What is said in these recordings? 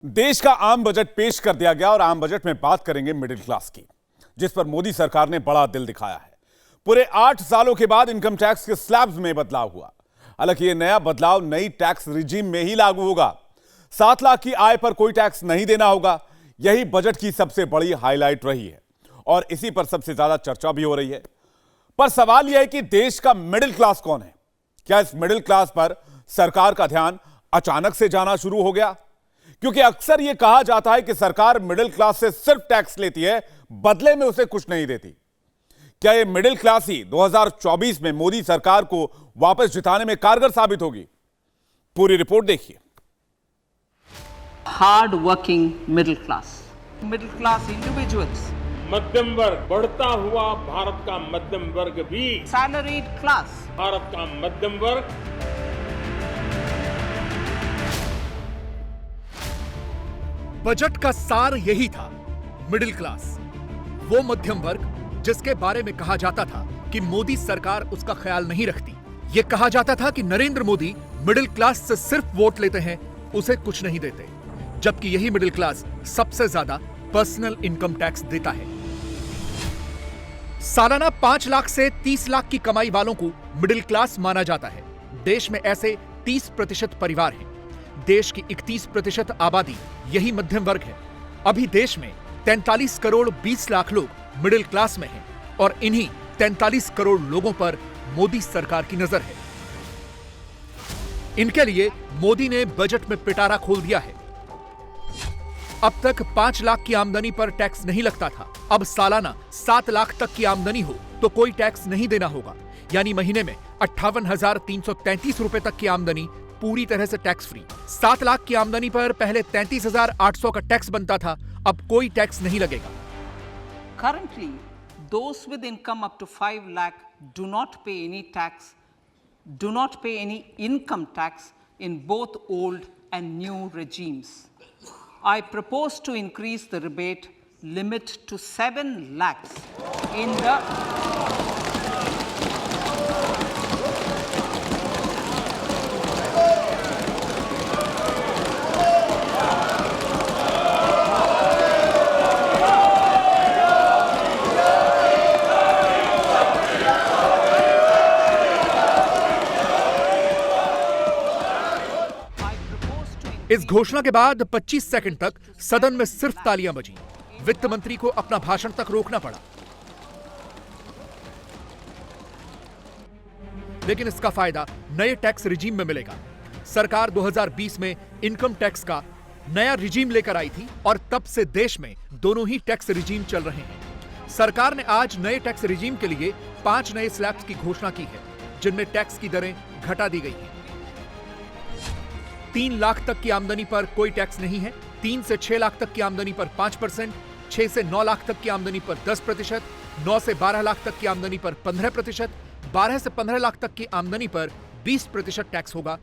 देश का आम बजट पेश कर दिया गया और आम बजट में बात करेंगे मिडिल क्लास की, जिस पर मोदी सरकार ने बड़ा दिल दिखाया है। पूरे 8 सालों के बाद इनकम टैक्स के स्लैब्स में बदलाव हुआ। हालांकि यह नया बदलाव नई टैक्स रिजीम में ही लागू होगा। 7 लाख की आय पर कोई टैक्स नहीं देना होगा। यही बजट की सबसे बड़ी हाईलाइट रही है और इसी पर सबसे ज्यादा चर्चा भी हो रही है। पर सवाल यह है कि देश का मिडिल क्लास कौन है? क्या इस मिडिल क्लास पर सरकार का ध्यान अचानक से जाना शुरू हो गया? क्योंकि अक्सर यह कहा जाता है कि सरकार मिडिल क्लास से सिर्फ टैक्स लेती है, बदले में उसे कुछ नहीं देती। क्या यह मिडिल क्लास ही 2024 में मोदी सरकार को वापस जिताने में कारगर साबित होगी? पूरी रिपोर्ट देखिए। Hard working middle class individuals, मध्यम वर्ग, बढ़ता हुआ भारत का मध्यम वर्ग भी, सैलरीड क्लास, भारत का मध्यम वर्ग, बजट का सार यही था, मिडिल क्लास, वो मध्यम वर्ग जिसके बारे में कहा जाता था कि मोदी सरकार उसका ख्याल नहीं रखती। यह कहा जाता था कि नरेंद्र मोदी मिडिल क्लास से सिर्फ वोट लेते हैं, उसे कुछ नहीं देते, जबकि यही मिडिल क्लास सबसे ज्यादा पर्सनल इनकम टैक्स देता है। सालाना 5 लाख से 30 लाख की कमाई वालों को मिडिल क्लास माना जाता है। देश में ऐसे 30% परिवार हैं। देश की 31% आबादी यही मध्यम वर्ग है। अभी देश में 43 करोड़ 20 लाख लोग मिडिल क्लास में हैं और इन्हीं 43 करोड़ लोगों पर मोदी सरकार की नजर है। इनके लिए मोदी ने बजट में पिटारा खोल दिया है। अब तक 5 लाख की आमदनी पर टैक्स नहीं लगता था। अब सालाना 7 लाख तक की आमदनी हो तो कोई टैक्स नहीं देना होगा, यानी महीने में 58,333 रुपए तक की आमदनी पूरी तरह से टैक्स फ्री। 7 लाख की आमदनी पर पहले 33,800 का टैक्स बनता था, अब कोई टैक्स नहीं लगेगा। Currently, those with income up to 5 lakh do not pay any income tax in both old and new regimes. I propose to increase the rebate limit to 7 lakhs in the इस घोषणा के बाद 25 second तक सदन में सिर्फ तालियां बजी। वित्त मंत्री को अपना भाषण तक रोकना पड़ा। लेकिन इसका फायदा नए टैक्स रिजीम में मिलेगा। सरकार 2020 में इनकम टैक्स का नया रिजीम लेकर आई थी और तब से देश में दोनों ही टैक्स रिजीम चल रहे हैं। सरकार ने आज नए टैक्स रिजीम के लिए 5 नए स्लैब्स की घोषणा की है, जिनमें टैक्स की दरें घटा दी गई हैं। 3 लाख तक की आमदनी पर कोई टैक्स नहीं है। 3 से 6 लाख तक की आमदनी पर 5%, 6 से 9 लाख तक की आमदनी पर 10%, 9 से 12 लाख तक की आमदनी पर 15%, 12 से 15 लाख तक की आमदनी पर 20% टैक्स होगा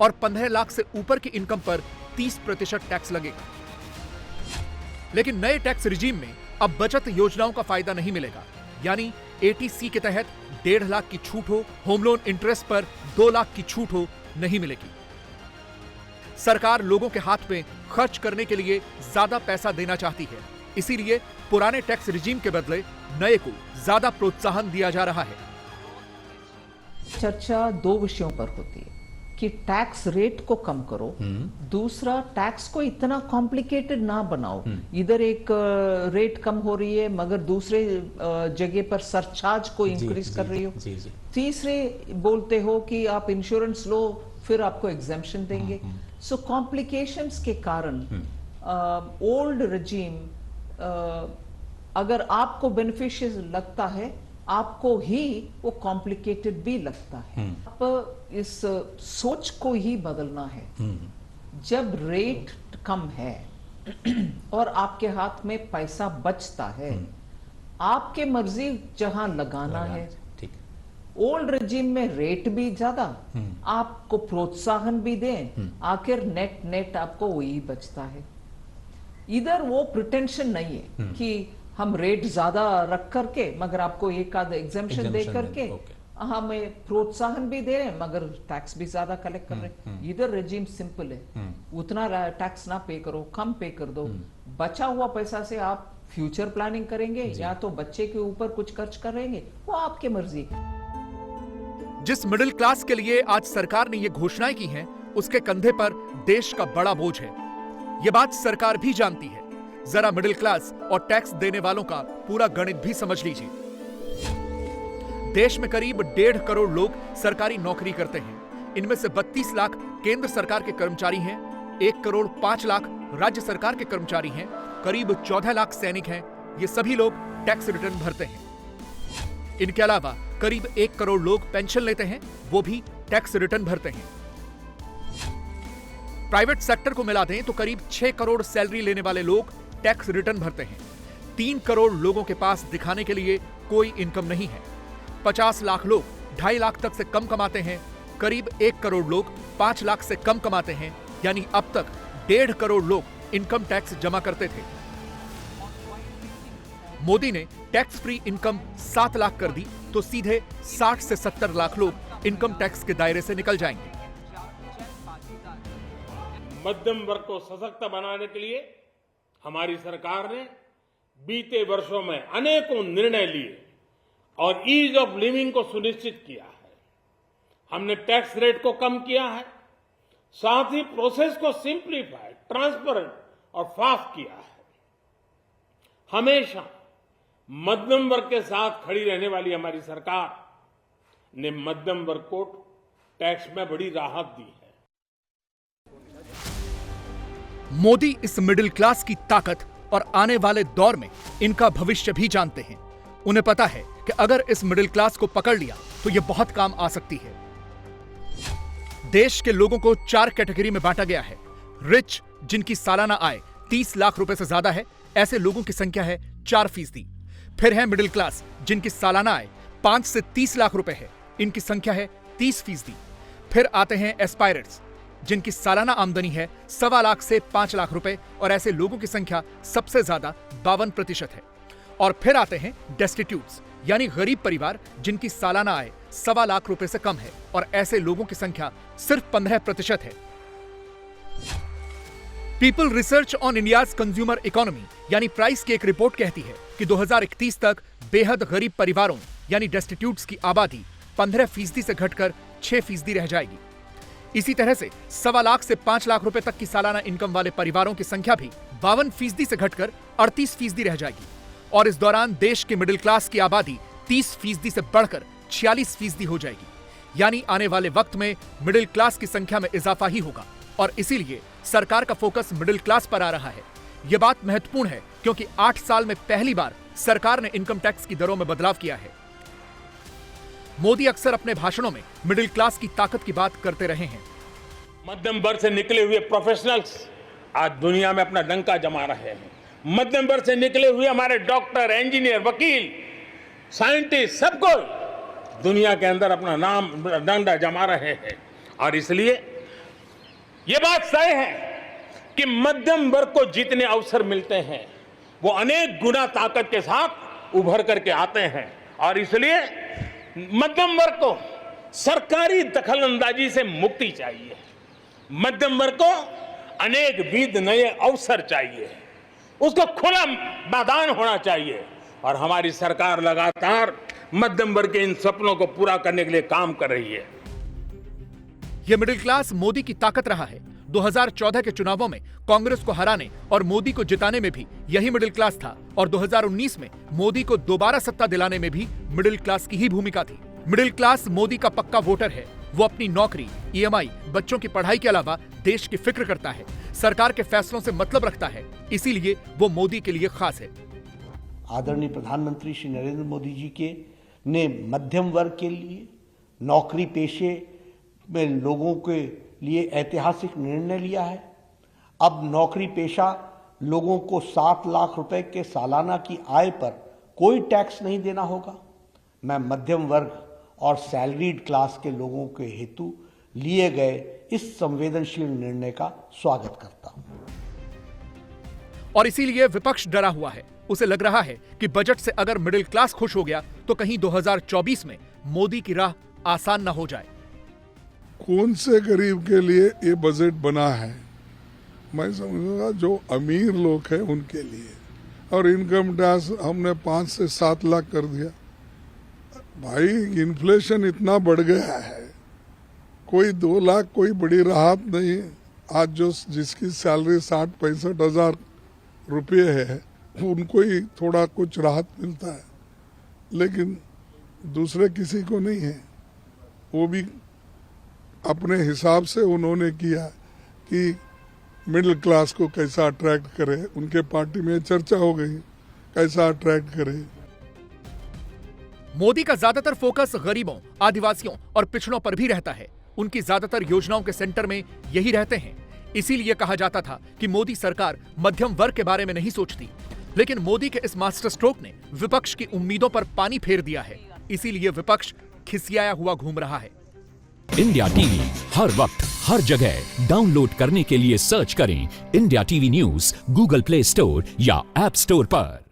और 15 लाख से ऊपर की इनकम पर 30% टैक्स लगेगा। लेकिन नए टैक्स रिजीम में अब बचत योजनाओं का फायदा नहीं मिलेगा, यानी ATC के तहत 1.5 लाख की छूट हो, होम लोन इंटरेस्ट पर 2 लाख की छूट हो, नहीं मिलेगी। सरकार लोगों के हाथ में खर्च करने के लिए ज्यादा पैसा देना चाहती है, इसीलिए पुराने टैक्स रिजीम के बदले नए को ज्यादा प्रोत्साहन दिया जा रहा है। चर्चा 2 विषयों पर होती है कि टैक्स रेट को कम करो, दूसरा टैक्स को इतना कॉम्प्लिकेटेड ना बनाओ। इधर एक रेट कम हो रही है मगर दूसरे जगह पर सरचार्ज को इंक्रीज कर रही हो। तीसरे बोलते हो कि आप इंश्योरेंस लो फिर आपको एग्जेम्पशन देंगे। सो कॉम्प्लिकेशंस के कारण ओल्ड रिजीम अगर आपको बेनिफिशियल लगता है, आपको ही वो कॉम्प्लिकेटेड भी लगता है। आप इस सोच को ही बदलना है। जब रेट कम है और आपके हाथ में पैसा बचता है, आपके मर्जी जहां लगाना है। ओल्ड रिजीम में रेट भी ज्यादा, आपको प्रोत्साहन भी दें, आखिर नेट आपको वही बचता है। इधर वो प्रिटेंशन नहीं है कि हम रेट ज्यादा रख करके मगर आपको एक आध एग्जेम्पशन दे करके हम प्रोत्साहन भी दे रहे हैं मगर टैक्स भी ज्यादा कलेक्ट कर रहे हैं। इधर रेजिम सिंपल है, उतना टैक्स ना पे करो, कम पे कर दो, बचा हुआ पैसा से आप फ्यूचर प्लानिंग करेंगे या तो बच्चे के ऊपर कुछ खर्च करेंगे, वो आपकी मर्जी। जिस मिडिल क्लास के लिए आज सरकार ने ये घोषणाएं की हैं, उसके कंधे पर देश का बड़ा बोझ है। ये बात सरकार भी जानती है। जरा मिडिल क्लास और टैक्स देने वालों का पूरा गणित भी समझ लीजिए। देश में करीब 1.5 करोड़ लोग सरकारी नौकरी करते हैं। इनमें से 32 लाख केंद्र सरकार के कर्मचारी हैं, 1 करोड़ 5 लाख राज्य सरकार के कर्मचारी हैं, करीब 14 लाख सैनिक हैं। ये सभी लोग टैक्स रिटर्न भरते हैं। इनके अलावा करीब 1 करोड़ लोग पेंशन लेते हैं, वो भी टैक्स रिटर्न भरते हैं। प्राइवेट सेक्टर को मिला दें तो करीब 6 करोड़ सैलरी लेने वाले लोग टैक्स रिटर्न भरते हैं। 3 करोड़ लोगों के पास दिखाने के लिए कोई इनकम नहीं है। 50 लाख लोग 2.5 लाख तक से कम कमाते हैं। करीब 1 करोड़ लोग 5 लाख से कम कमाते हैं। यानी अब तक 1.5 करोड़ लोग इनकम टैक्स जमा करते थे। मोदी ने टैक्स फ्री इनकम 7 लाख कर दी तो सीधे 60 से 70 लाख लोग इनकम टैक्स के दायरे से निकल जाएंगे। मध्यम वर्ग को सशक्त बनाने के लिए हमारी सरकार ने बीते वर्षों में अनेकों निर्णय लिए और ईज ऑफ लिविंग को सुनिश्चित किया है। हमने टैक्स रेट को कम किया है, साथ ही प्रोसेस को सिंप्लीफाई, ट्रांसपेरेंट और फास्ट किया है। हमेशा मध्यम वर्ग के साथ खड़ी रहने वाली हमारी सरकार ने मध्यम वर्ग को टैक्स में बड़ी राहत दी है। मोदी इस मिडिल क्लास की ताकत और आने वाले दौर में इनका भविष्य भी जानते हैं। उन्हें पता है कि अगर इस मिडिल क्लास को पकड़ लिया तो यह बहुत काम आ सकती है। देश के लोगों को 4 कैटेगरी में बांटा गया है। रिच, जिनकी सालाना आय 30 लाख रुपए से ज्यादा है, ऐसे लोगों की संख्या है 4%। फिर है मिडिल क्लास, जिनकी सालाना आय 5 से 30 लाख रुपए है, इनकी संख्या है 30%। फिर आते हैं एस्पायरर्स, जिनकी सालाना आमदनी है 1.25 लाख से 5 लाख रुपए और ऐसे लोगों की संख्या सबसे ज्यादा 52% है। और फिर आते हैं डेस्टिट्यूट्स, यानी गरीब परिवार जिनकी सालाना आय 1.25 लाख रुपए से कम है और ऐसे लोगों की संख्या सिर्फ 15% है। People research on India's consumer economy यानी प्राइस की एक रिपोर्ट कहती है कि 2031 तक बेहद गरीब परिवारों यानी डेस्टिट्यूट्स की आबादी 15% से घटकर 6% रह जाएगी। इसी तरह से 1.25 लाख से 5 लाख रुपए तक की सालाना इनकम वाले परिवारों की संख्या भी 52% से घटकर 38% रह जाएगी। और इस दौरान देश के मिडिल क्लास की आबादी 30% से बढ़कर 46% हो जाएगी। यानी आने वाले वक्त में मिडिल क्लास की संख्या में इजाफा ही होगा और इसीलिए सरकार का फोकस मिडिल क्लास पर आ रहा है। यह बात महत्वपूर्ण है क्योंकि 8 साल में पहली बार सरकार ने इनकम टैक्स की दरों में बदलाव किया है। मोदी अक्सर अपने भाषणों में मिडिल क्लास की ताकत की बात करते रहे हैं। मध्यम वर्ग से निकले हुए प्रोफेशनल्स आज दुनिया में अपना डंका जमा रहे हैं। मध्यम वर्ग से निकले हुए हमारे डॉक्टर, इंजीनियर, वकील, साइंटिस्ट, सब कोई दुनिया के अंदर अपना नाम डंडा जमा रहे हैं। और इसलिए यह बात तय है कि मध्यम वर्ग को जितने अवसर मिलते हैं वो अनेक गुना ताकत के साथ उभर करके आते हैं। और इसलिए मध्यम वर्ग को सरकारी दखलंदाजी से मुक्ति चाहिए। मध्यम वर्ग को अनेक विध नए अवसर चाहिए, उसको खुला मैदान होना चाहिए। और हमारी सरकार लगातार मध्यम वर्ग के इन सपनों को पूरा करने के लिए काम कर रही है। यह मिडिल क्लास मोदी की ताकत रहा है। 2014 के चुनावों में कांग्रेस को हराने और मोदी को जिताने में भी यही मिडिल क्लास था और 2019 में मोदी को दोबारा सत्ता दिलाने में भी मिडिल क्लास की ही भूमिका थी। मिडिल क्लास मोदी का पक्का वोटर है। वो अपनी नौकरी, EMI, बच्चों की पढ़ाई के अलावा देश की फिक्र करता है, सरकार के फैसलों से मतलब रखता है, इसीलिए वो मोदी के लिए खास है। आदरणीय प्रधानमंत्री श्री नरेंद्र मोदी जी के ने मध्यम वर्ग के लिए, नौकरी पेशे में लोगों के लिए ऐतिहासिक निर्णय लिया है। अब नौकरी पेशा लोगों को 7 लाख रुपए के सालाना की आय पर कोई टैक्स नहीं देना होगा। मैं मध्यम वर्ग और सैलरीड क्लास के लोगों के हेतु लिए गए इस संवेदनशील निर्णय का स्वागत करता हूं। और इसीलिए विपक्ष डरा हुआ है। उसे लग रहा है कि बजट से अगर मिडिल क्लास खुश हो गया तो कहीं 2024 में मोदी की राह आसान न हो जाए। कौन से गरीब के लिए ये बजट बना है? मैं समझूंगा जो अमीर लोग हैं उनके लिए। और इनकम टैक्स हमने 5 से 7 लाख कर दिया। भाई इन्फ्लेशन इतना बढ़ गया है, कोई 2 लाख कोई बड़ी राहत नहीं है। आज जो जिसकी सैलरी 60-65 हजार रुपये है उनको ही थोड़ा कुछ राहत मिलता है, लेकिन दूसरे किसी को नहीं है। वो भी अपने हिसाब से उन्होंने किया कि मिडिल क्लास को कैसा अट्रैक्ट करे। उनके पार्टी में चर्चा हो गई कैसा अट्रैक्ट करे। मोदी का ज्यादातर फोकस गरीबों, आदिवासियों और पिछड़ों पर भी रहता है। उनकी ज्यादातर योजनाओं के सेंटर में यही रहते हैं। इसीलिए कहा जाता था कि मोदी सरकार मध्यम वर्ग के बारे में नहीं सोचती। लेकिन मोदी के इस मास्टर स्ट्रोक ने विपक्ष की उम्मीदों पर पानी फेर दिया है। इसीलिए विपक्ष खिसियाया हुआ घूम रहा है। इंडिया टीवी हर वक्त हर जगह डाउनलोड करने के लिए सर्च करें India TV news Google play store या ऐप स्टोर पर।